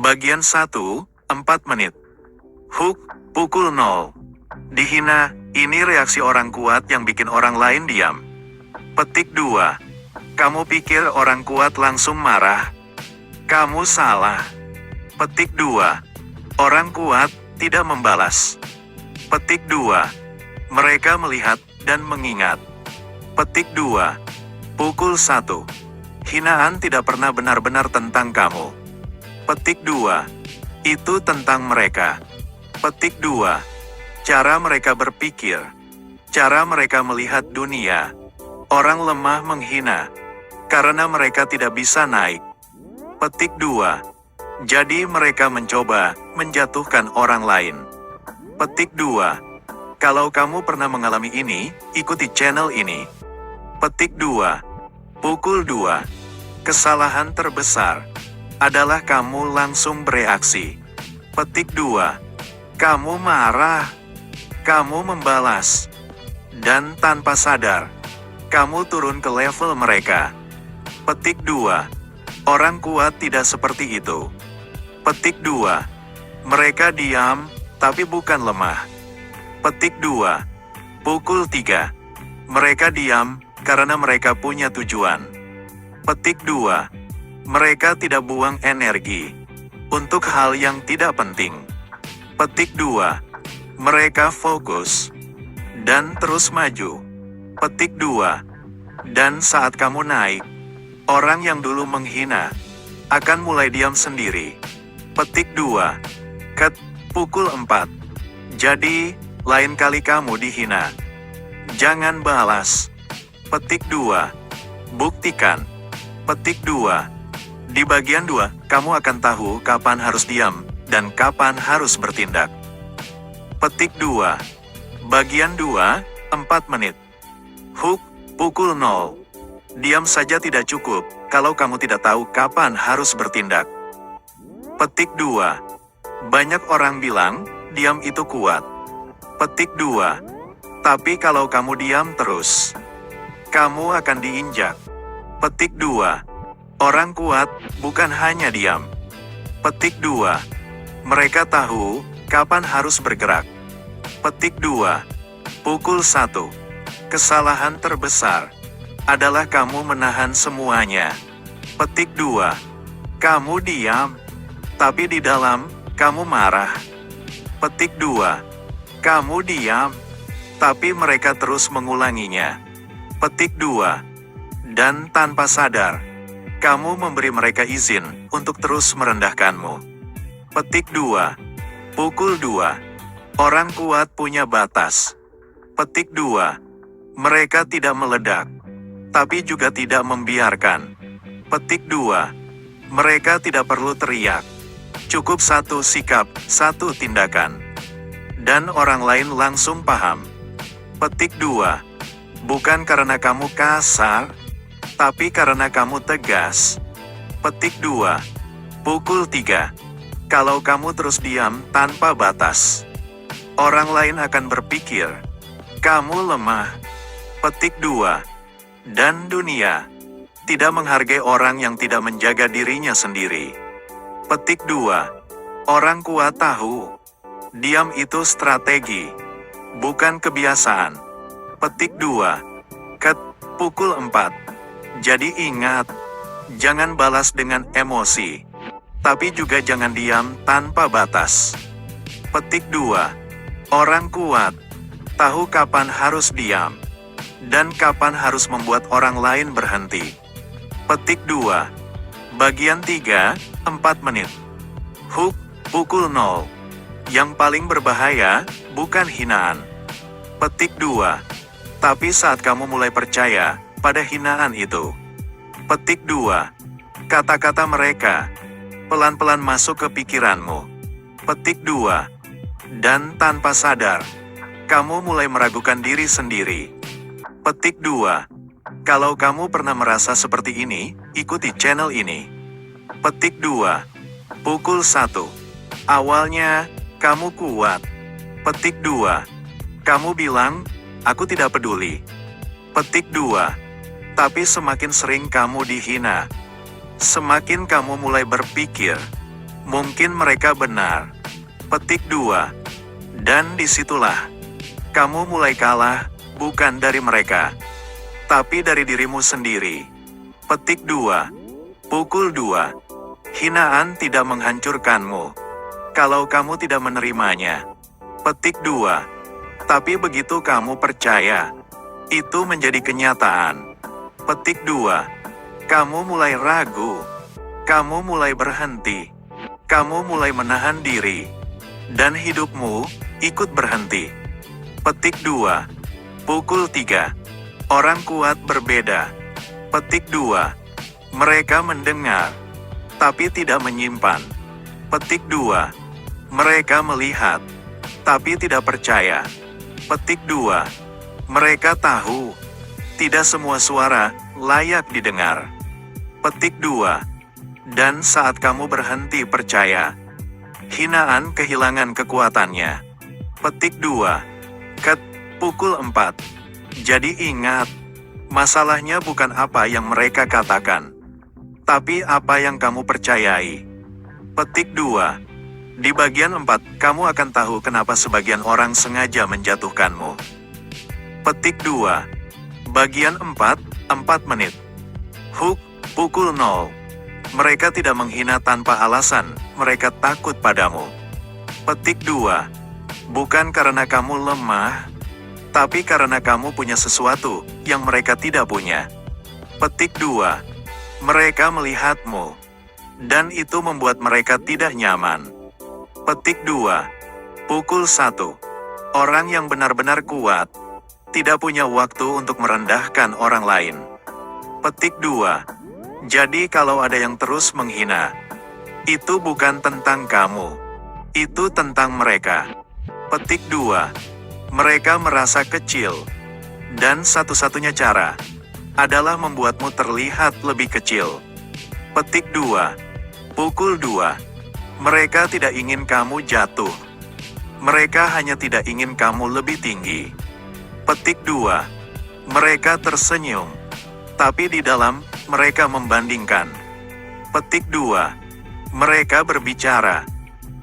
Bagian 1, 4 menit. Hook, pukul 0. Dihina, ini reaksi orang kuat yang bikin orang lain diam. Petik 2. Kamu pikir orang kuat langsung marah? Kamu salah. Petik 2. Orang kuat tidak membalas. Petik 2. Mereka melihat dan mengingat. Petik 2. Pukul 1. Hinaan tidak pernah benar-benar tentang kamu. Petik 2. Itu tentang mereka. Petik 2. Cara mereka berpikir. Cara mereka melihat dunia. Orang lemah menghina karena mereka tidak bisa naik. Petik 2. Jadi mereka mencoba menjatuhkan orang lain. Petik 2. Kalau kamu pernah mengalami ini, ikuti channel ini. Petik 2. Pukul 2. Kesalahan terbesar adalah kamu langsung bereaksi. Petik 2. Kamu marah. Kamu membalas. Dan tanpa sadar, kamu turun ke level mereka. Petik 2. Orang kuat tidak seperti itu. Petik 2. Mereka diam, tapi bukan lemah. Petik 2. Pukul 3. Mereka diam, karena mereka punya tujuan. Petik 2. Mereka tidak buang energi untuk hal yang tidak penting. Petik 2. Mereka fokus dan terus maju. Petik 2. Dan saat kamu naik, orang yang dulu menghina akan mulai diam sendiri. Petik 2. Pukul 4. Jadi, lain kali kamu dihina, jangan balas. Petik 2. Buktikan. Petik 2. Di bagian 2, kamu akan tahu kapan harus diam dan kapan harus bertindak. Petik 2. Bagian 2, 4 menit. Hook, pukul 0. Diam saja tidak cukup kalau kamu tidak tahu kapan harus bertindak. Petik 2. Banyak orang bilang, diam itu kuat. Petik 2. Tapi kalau kamu diam terus, kamu akan diinjak. Petik 2. Orang kuat bukan hanya diam. Petik 2. Mereka tahu kapan harus bergerak. Petik 2. Pukul 1. Kesalahan terbesar adalah kamu menahan semuanya. Petik 2. Kamu diam, tapi di dalam kamu marah. Petik 2. Kamu diam, tapi mereka terus mengulanginya. Petik 2. Dan tanpa sadar, kamu memberi mereka izin untuk terus merendahkanmu. Petik 2. Pukul 2. Orang kuat punya batas. Petik 2. Mereka tidak meledak, tapi juga tidak membiarkan. Petik 2. Mereka tidak perlu teriak. Cukup satu sikap, satu tindakan. Dan orang lain langsung paham. Petik 2. Bukan karena kamu kasar, tapi karena kamu tegas. Petik 2. Pukul 3. Kalau kamu terus diam tanpa batas, orang lain akan berpikir, kamu lemah. Petik 2. Dan dunia tidak menghargai orang yang tidak menjaga dirinya sendiri. Petik 2. Orang kuat tahu, diam itu strategi, bukan kebiasaan. Petik 2. Pukul 4. Jadi ingat, jangan balas dengan emosi, tapi juga jangan diam tanpa batas. Petik 2. Orang kuat tahu kapan harus diam, dan kapan harus membuat orang lain berhenti. Petik 2. Bagian 3, 4 menit. Hook, pukul 0. Yang paling berbahaya, bukan hinaan. Petik 2. Tapi saat kamu mulai percaya pada hinaan itu. Petik 2. Kata-kata mereka pelan-pelan masuk ke pikiranmu. Petik 2. Dan tanpa sadar, kamu mulai meragukan diri sendiri. Petik 2. Kalau kamu pernah merasa seperti ini, ikuti channel ini. Petik 2. Pukul 1. Awalnya, kamu kuat. Petik 2. Kamu bilang, aku tidak peduli. Petik 2. Tapi semakin sering kamu dihina, semakin kamu mulai berpikir, Mungkin mereka benar. Petik 2. Dan disitulah kamu mulai kalah, bukan dari mereka, tapi dari dirimu sendiri. Petik 2. Pukul 2. Hinaan tidak menghancurkanmu kalau kamu tidak menerimanya. Petik 2. Tapi begitu kamu percaya, itu menjadi kenyataan. Petik 2. Kamu mulai ragu. Kamu mulai berhenti. Kamu mulai menahan diri. Dan hidupmu ikut berhenti. Petik 2. Pukul 3. Orang kuat berbeda. Petik 2. Mereka mendengar, tapi tidak menyimpan. Petik 2. Mereka melihat, tapi tidak percaya. Petik 2. Mereka tahu, tidak semua suara layak didengar. Petik 2. Dan saat kamu berhenti percaya, hinaan kehilangan kekuatannya. Petik 2. Pukul 4. Jadi ingat, masalahnya bukan apa yang mereka katakan, tapi apa yang kamu percayai. Petik 2. Di bagian 4, kamu akan tahu kenapa sebagian orang sengaja menjatuhkanmu. Petik 2. Bagian 4, 4 menit. Hook, pukul 0. Mereka tidak menghina tanpa alasan, mereka takut padamu. Petik 2. Bukan karena kamu lemah, tapi karena kamu punya sesuatu yang mereka tidak punya. Petik 2. Mereka melihatmu, dan itu membuat mereka tidak nyaman. Petik 2. Pukul 1. Orang yang benar-benar kuat tidak punya waktu untuk merendahkan orang lain. Petik 2. Jadi kalau ada yang terus menghina, itu bukan tentang kamu, itu tentang mereka. Petik 2. Mereka merasa kecil, dan satu-satunya cara adalah membuatmu terlihat lebih kecil. Petik 2. Pukul 2. Mereka tidak ingin kamu jatuh. Mereka hanya tidak ingin kamu lebih tinggi. Petik 2. Mereka tersenyum, tapi di dalam mereka membandingkan. Petik 2. Mereka berbicara,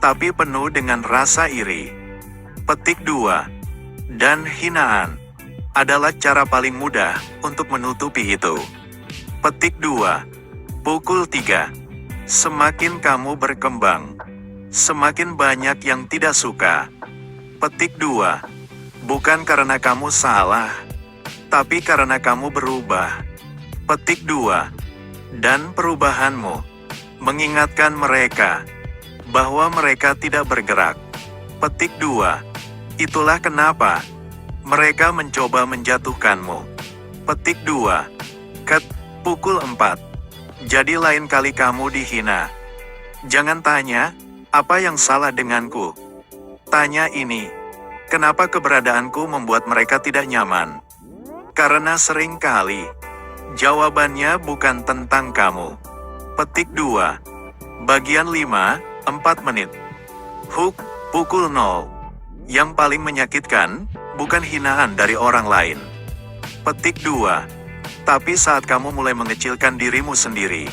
tapi penuh dengan rasa iri. Petik 2. Dan hinaan adalah cara paling mudah untuk menutupi itu. Petik 2. Pukul 3. Semakin kamu berkembang, semakin banyak yang tidak suka. Petik 2. Bukan karena kamu salah, tapi karena kamu berubah. Petik 2. Dan perubahanmu mengingatkan mereka bahwa mereka tidak bergerak. Petik 2. Itulah kenapa mereka mencoba menjatuhkanmu. Petik 2. Pukul 4. Jadi lain kali kamu dihina, jangan tanya, apa yang salah denganku? Tanya ini, kenapa keberadaanku membuat mereka tidak nyaman? Karena sering kali jawabannya bukan tentang kamu. Petik 2. Bagian 5, 4 menit. Hook, pukul 0. Yang paling menyakitkan, bukan hinaan dari orang lain. Petik 2. Tapi saat kamu mulai mengecilkan dirimu sendiri.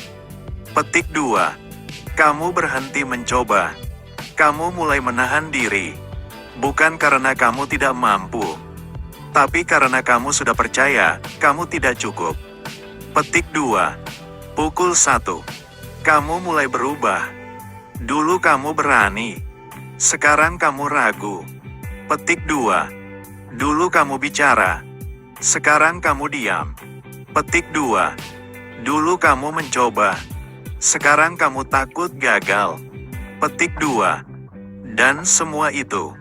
Petik 2. Kamu berhenti mencoba. Kamu mulai menahan diri. Bukan karena kamu tidak mampu, tapi karena kamu sudah percaya, kamu tidak cukup. Petik 2. Pukul 1. Kamu mulai berubah. Dulu kamu berani, sekarang kamu ragu. Petik 2. Dulu kamu bicara, sekarang kamu diam. Petik 2. Dulu kamu mencoba, sekarang kamu takut gagal. Petik 2. Dan semua itu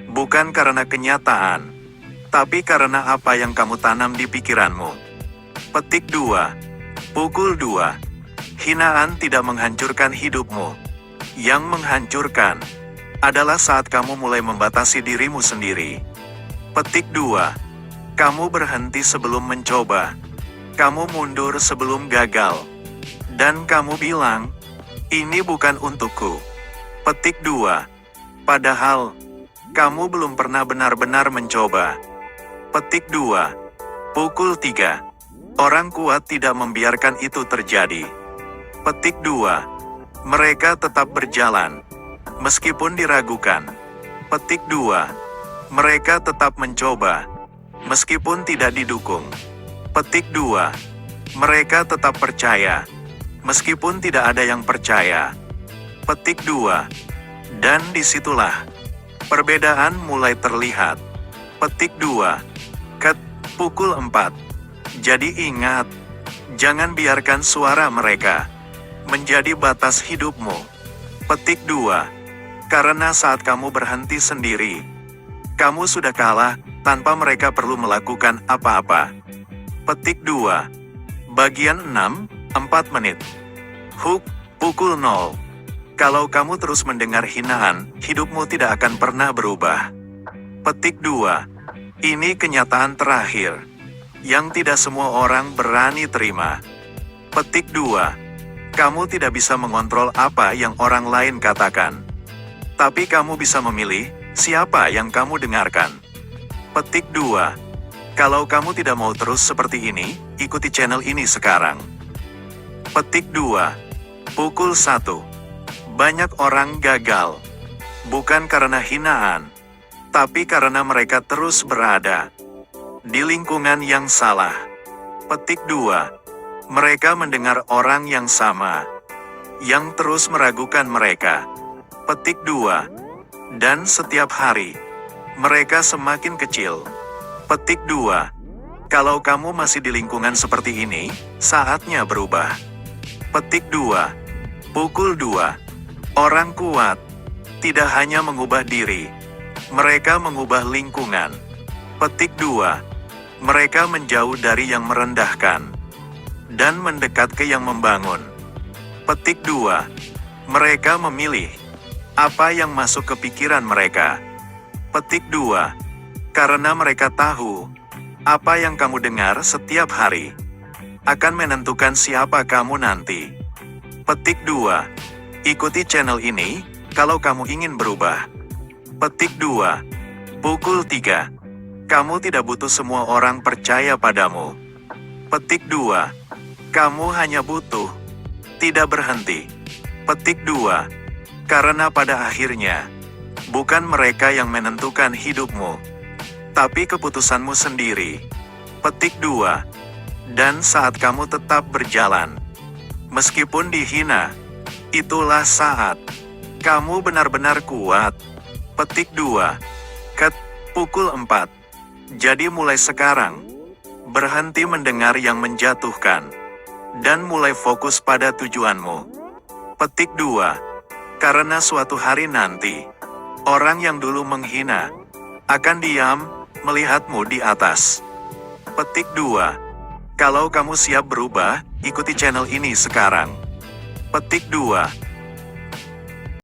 bukan karena kenyataan, tapi karena apa yang kamu tanam di pikiranmu. Petik 2. Pukul 2. Hinaan tidak menghancurkan hidupmu. Yang menghancurkan adalah saat kamu mulai membatasi dirimu sendiri. Petik 2. Kamu berhenti sebelum mencoba. Kamu mundur sebelum gagal. Dan kamu bilang, ini bukan untukku. Petik 2. Padahal, kamu belum pernah benar-benar mencoba. Petik 2. Pukul 3. Orang kuat tidak membiarkan itu terjadi. Petik 2. Mereka tetap berjalan, meskipun diragukan. Petik 2. Mereka tetap mencoba, meskipun tidak didukung. Petik 2. Mereka tetap percaya, meskipun tidak ada yang percaya. Petik 2. Dan disitulah perbedaan mulai terlihat. Petik 2. Pukul 4. Jadi ingat, jangan biarkan suara mereka menjadi batas hidupmu. Petik 2. Karena saat kamu berhenti sendiri, kamu sudah kalah tanpa mereka perlu melakukan apa-apa. Petik 2. Bagian 6, 4 menit. Hook, pukul 0. Kalau kamu terus mendengar hinaan, hidupmu tidak akan pernah berubah. Petik 2. Ini kenyataan terakhir yang tidak semua orang berani terima. Petik 2. Kamu tidak bisa mengontrol apa yang orang lain katakan. Tapi kamu bisa memilih siapa yang kamu dengarkan. Petik 2. Kalau kamu tidak mau terus seperti ini, ikuti channel ini sekarang. Petik 2. Pukul 1. Banyak orang gagal, bukan karena hinaan, tapi karena mereka terus berada di lingkungan yang salah. Petik 2. Mereka mendengar orang yang sama, yang terus meragukan mereka. Petik 2. Dan setiap hari, mereka semakin kecil. Petik 2. Kalau kamu masih di lingkungan seperti ini, saatnya berubah. Petik 2. Pukul 2. Orang kuat tidak hanya mengubah diri, mereka mengubah lingkungan. Petik 2. Mereka menjauh dari yang merendahkan dan mendekat ke yang membangun. Petik 2. Mereka memilih apa yang masuk ke pikiran mereka. Petik 2. Karena mereka tahu apa yang kamu dengar setiap hari akan menentukan siapa kamu nanti. Petik 2. Ikuti channel ini kalau kamu ingin berubah. Petik 2. Pukul 3. Kamu tidak butuh semua orang percaya padamu. Petik 2. Kamu hanya butuh tidak berhenti. Petik 2. Karena pada akhirnya, bukan mereka yang menentukan hidupmu, tapi keputusanmu sendiri. Petik 2. Dan saat kamu tetap berjalan, meskipun dihina, itulah saat kamu benar-benar kuat. Petik 2. Pukul 4. Jadi mulai sekarang, berhenti mendengar yang menjatuhkan, dan mulai fokus pada tujuanmu. Petik 2. Karena suatu hari nanti, orang yang dulu menghina, akan diam, melihatmu di atas. Petik 2. Kalau kamu siap berubah, ikuti channel ini sekarang. Petik 2.